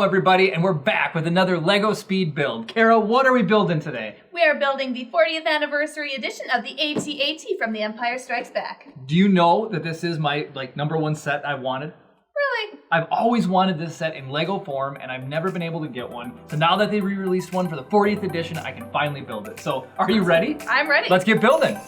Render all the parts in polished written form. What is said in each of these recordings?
Hello everybody, and we're back with another LEGO speed build. Kara, what are we building today? We are building the 40th anniversary edition of the AT-AT from The Empire Strikes Back. Do you know that this is my number one set I wanted? Really? I've always wanted this set in LEGO form, and I've never been able to get one. So now that they re-released one for the 40th edition, I can finally build it. So, are you ready? I'm ready. Let's get building.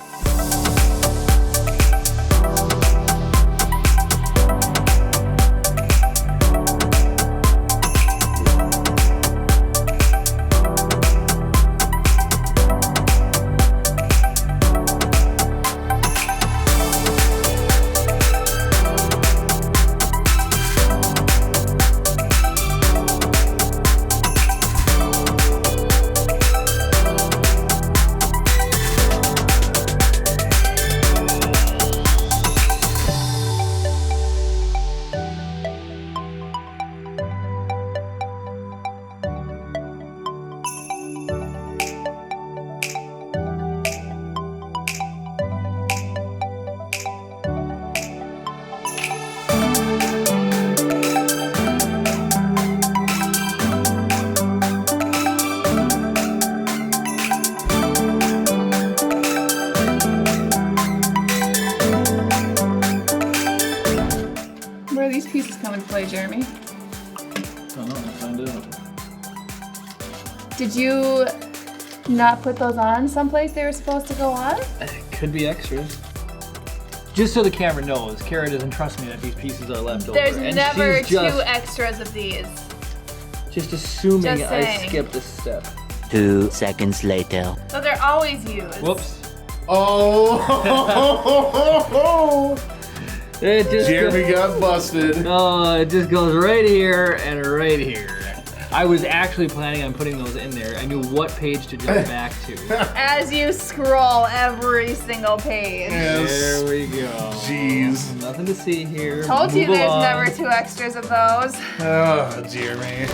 Where are these pieces come into play, Jeremy? I don't know, I'll find out. Did you not put those on someplace they were supposed to go on? It could be extras. Just so the camera knows, Kara doesn't trust me that these pieces are left over. There's and never she's two extras of these. Just assuming Just I saying. skipped a step. 2 seconds later. So they're always used. Whoops. Oh! It just Jeremy got busted. Oh, it just goes right here and right here. I was actually planning on putting those in there. I knew what page to jump back to. As you scroll every single page. Yes. There we go. Jeez. Nothing to see here. Told you Move there's along. never two extras of those. Oh, Jeremy.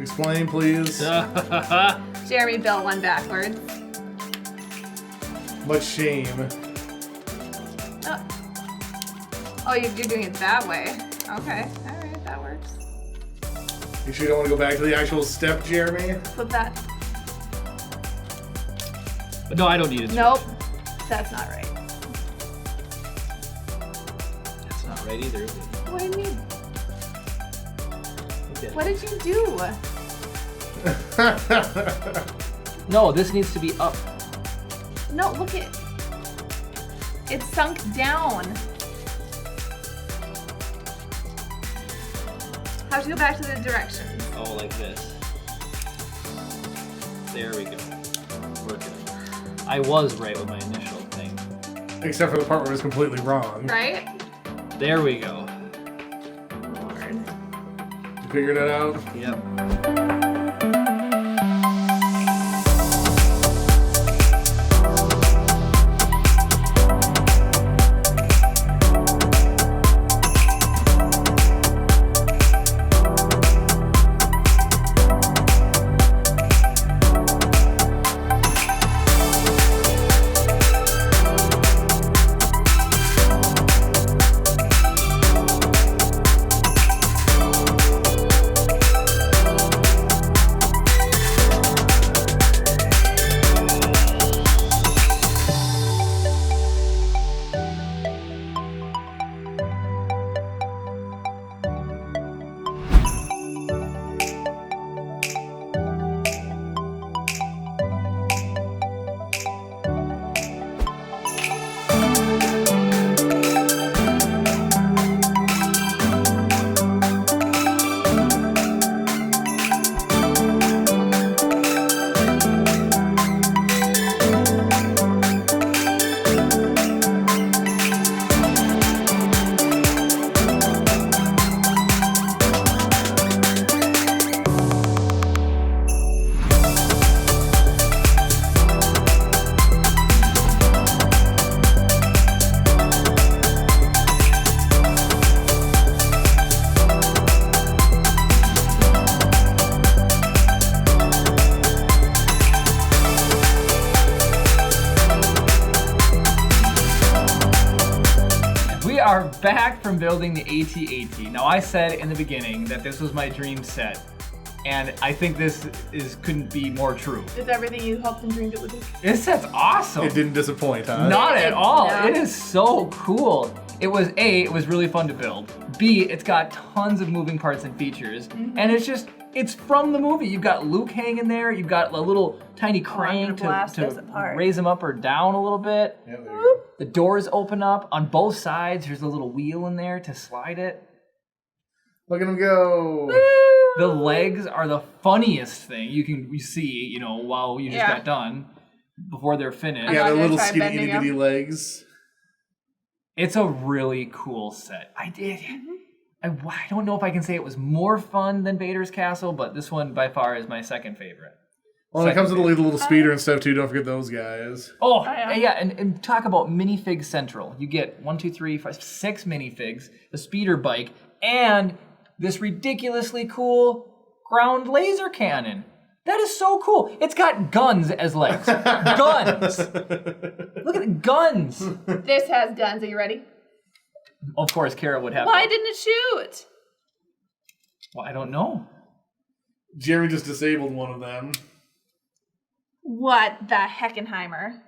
Explain, please. Jeremy built one backwards. Much shame. Oh, you're doing it that way. Okay, alright, that works. You sure you don't want to go back to the actual step, Jeremy? Flip that. No, I don't need it. Nope, that's not right. That's not right either, is it? What do you mean? Okay. What did you do? No, this needs to be up. No, look it. It's sunk down. Have to go back to the directions. Oh, like this. There we go. Working. I was right with my initial thing. Except for the part where it was completely wrong. Right? There we go. Lord. You figured it out? Yep. back from building the AT-AT. Now I said in the beginning that this was my dream set, and I think this couldn't be more true. It's everything you hoped and dreamed it would be. This set's awesome. It didn't disappoint, huh? Not at all. No. It is so cool. It was really fun to build. B, it's got tons of moving parts and features, and it's from the movie. You've got Luke hanging there. You've got a little tiny crane to raise him up or down a little bit. Yeah, there you go. The doors open up on both sides. There's a little wheel in there to slide it. Look at him go. The legs are the funniest thing you see, while you just got done, before they're finished. Yeah, I'm their not little gonna try skinny bending itty bitty legs. It's a really cool set. I don't know if I can say it was more fun than Vader's Castle, but this one by far is my second favorite. Well, when it comes to the little speeder and stuff too, don't forget those guys. Oh, yeah, and talk about minifig central. You get 1, 2, 3, 4, 6 minifigs, the speeder bike, and this ridiculously cool ground laser cannon. That is so cool. It's got guns as legs. Guns. Look at the guns. This has guns. Are you ready? Of course, Kara would have. Why didn't it shoot? Well, I don't know. Jeremy just disabled one of them. What the Heckenheimer?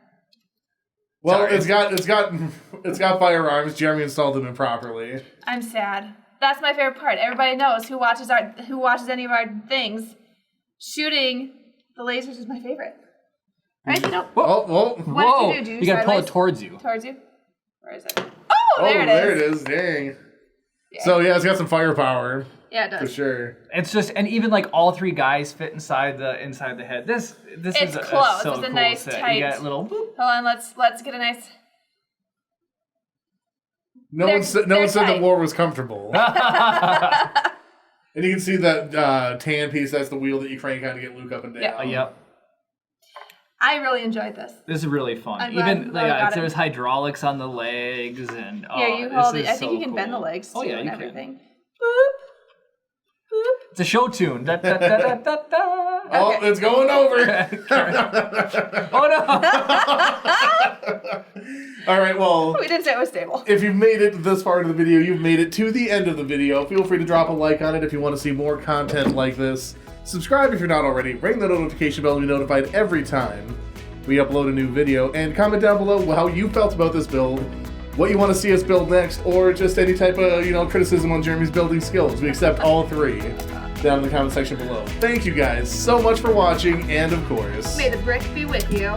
Well, Sorry. it's got firearms. Jeremy installed them improperly. I'm sad. That's my favorite part. Everybody knows who watches any of our things. Shooting the lasers is my favorite. Right? Whoa! What Whoa! did you do? You gotta pull it sideways? towards you. Towards you? Where is it? Oh, there it is. There it is. Dang. Yeah. So yeah, it's got some firepower. Yeah, it does. For sure. It's just, and even like all 3 guys fit inside the head. This It's is close. so It's a cool nice set. tight. You got a little. Boop. Hold on, let's get a nice. No one said they're the tight. war was comfortable. And you can see that tan piece. That's the wheel that you crank on to get Luke up and down. Yeah. Yep. I really enjoyed this. This is really fun. I'm glad Even we got it. there's hydraulics on the legs and Here, you this hold it. is I think so you can bend the cool. legs too Oh yeah, and you everything. can. Boop. Boop. It's a show tune. Da, da, da, da, da, da. Oh, it's going over. Oh no! All right, well, We didn't say it was stable. if you've made it to this part of the video, you've made it to the end of the video. Feel free to drop a like on it if you want to see more content like this. Subscribe if you're not already. Ring the notification bell to be notified every time we upload a new video. And comment down below how you felt about this build, what you want to see us build next, or just any type of, criticism on Jeremy's building skills. We accept all 3 down in the comment section below. Thank you guys so much for watching, and of course, May the brick be with you.